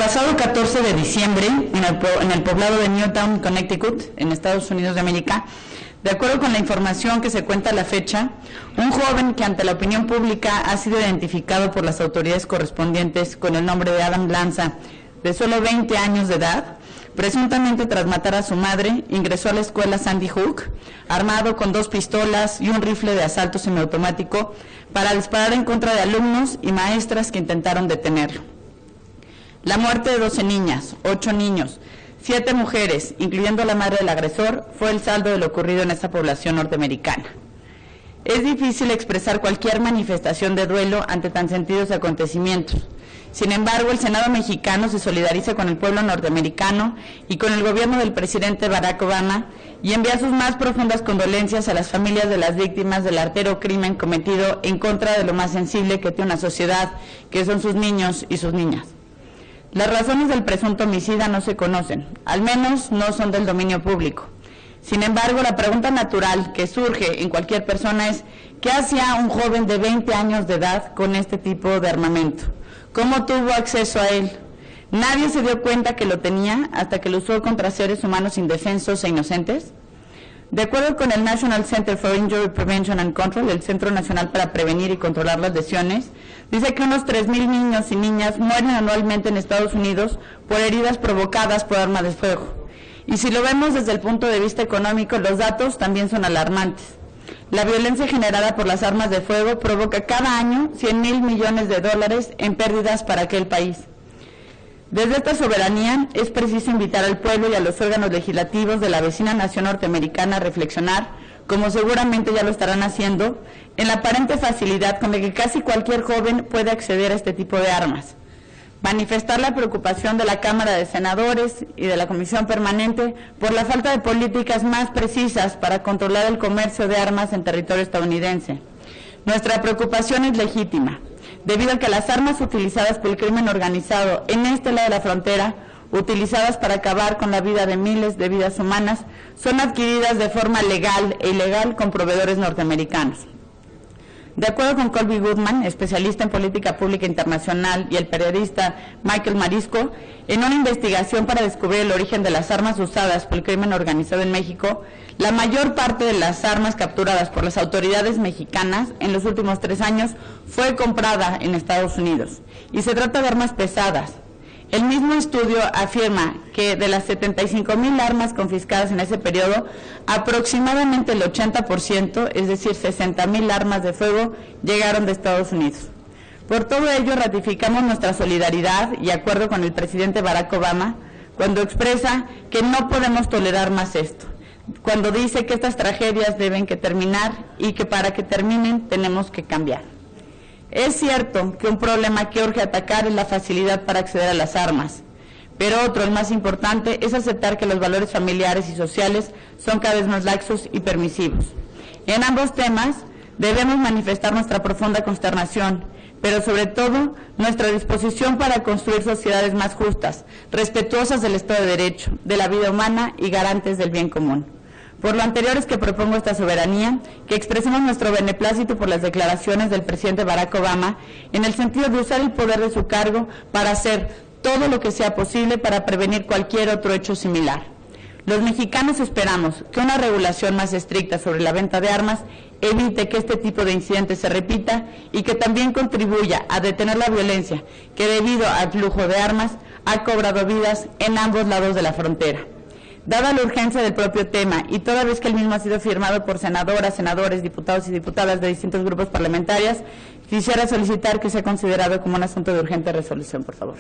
pasado 14 de diciembre, en el poblado de Newtown, Connecticut, en Estados Unidos de América, de acuerdo con la información que se cuenta a la fecha, un joven que ante la opinión pública ha sido identificado por las autoridades correspondientes con el nombre de Adam Lanza, de solo 20 años de edad, presuntamente tras matar a su madre, ingresó a la escuela Sandy Hook, armado con 2 pistolas y un rifle de asalto semiautomático para disparar en contra de alumnos y maestras que intentaron detenerlo. La muerte de 12 niñas, 8 niños, 7 mujeres, incluyendo a la madre del agresor, fue el saldo de lo ocurrido en esta población norteamericana. Es difícil expresar cualquier manifestación de duelo ante tan sentidos acontecimientos. Sin embargo, el Senado mexicano se solidariza con el pueblo norteamericano y con el gobierno del presidente Barack Obama y envía sus más profundas condolencias a las familias de las víctimas del artero crimen cometido en contra de lo más sensible que tiene una sociedad, que son sus niños y sus niñas. Las razones del presunto homicida no se conocen, al menos no son del dominio público. Sin embargo, la pregunta natural que surge en cualquier persona es, ¿qué hacía un joven de 20 años de edad con este tipo de armamento? ¿Cómo tuvo acceso a él? Nadie se dio cuenta que lo tenía hasta que lo usó contra seres humanos indefensos e inocentes. De acuerdo con el National Center for Injury Prevention and Control, el Centro Nacional para Prevenir y Controlar las Lesiones, dice que unos 3,000 niños y niñas mueren anualmente en Estados Unidos por heridas provocadas por armas de fuego. Y si lo vemos desde el punto de vista económico, los datos también son alarmantes. La violencia generada por las armas de fuego provoca cada año 100,000 millones de dólares en pérdidas para aquel país. Desde esta soberanía es preciso invitar al pueblo y a los órganos legislativos de la vecina nación norteamericana a reflexionar, como seguramente ya lo estarán haciendo, en la aparente facilidad con la que casi cualquier joven puede acceder a este tipo de armas. Manifestar la preocupación de la Cámara de Senadores y de la Comisión Permanente por la falta de políticas más precisas para controlar el comercio de armas en territorio estadounidense. Nuestra preocupación es legítima, debido a que las armas utilizadas por el crimen organizado en este lado de la frontera, utilizadas para acabar con la vida de miles de vidas humanas, son adquiridas de forma legal e ilegal con proveedores norteamericanos. De acuerdo con Colby Goodman, especialista en política pública internacional, y el periodista Michael Marisco, en una investigación para descubrir el origen de las armas usadas por el crimen organizado en México, la mayor parte de las armas capturadas por las autoridades mexicanas en los últimos 3 años fue comprada en Estados Unidos, y se trata de armas pesadas. El mismo estudio afirma que de las 75,000 armas confiscadas en ese periodo, aproximadamente el 80%, es decir, 60,000 armas de fuego, llegaron de Estados Unidos. Por todo ello, ratificamos nuestra solidaridad y acuerdo con el presidente Barack Obama cuando expresa que no podemos tolerar más esto, cuando dice que estas tragedias deben que terminar y que para que terminen tenemos que cambiar. Es cierto que un problema que urge atacar es la facilidad para acceder a las armas, pero otro, el más importante, es aceptar que los valores familiares y sociales son cada vez más laxos y permisivos. En ambos temas debemos manifestar nuestra profunda consternación, pero sobre todo nuestra disposición para construir sociedades más justas, respetuosas del Estado de Derecho, de la vida humana y garantes del bien común. Por lo anterior es que propongo esta soberanía, que expresemos nuestro beneplácito por las declaraciones del presidente Barack Obama en el sentido de usar el poder de su cargo para hacer todo lo que sea posible para prevenir cualquier otro hecho similar. Los mexicanos esperamos que una regulación más estricta sobre la venta de armas evite que este tipo de incidentes se repita y que también contribuya a detener la violencia que debido al flujo de armas ha cobrado vidas en ambos lados de la frontera. Dada la urgencia del propio tema y toda vez que el mismo ha sido firmado por senadoras, senadores, diputados y diputadas de distintos grupos parlamentarios, quisiera solicitar que sea considerado como un asunto de urgente resolución, por favor.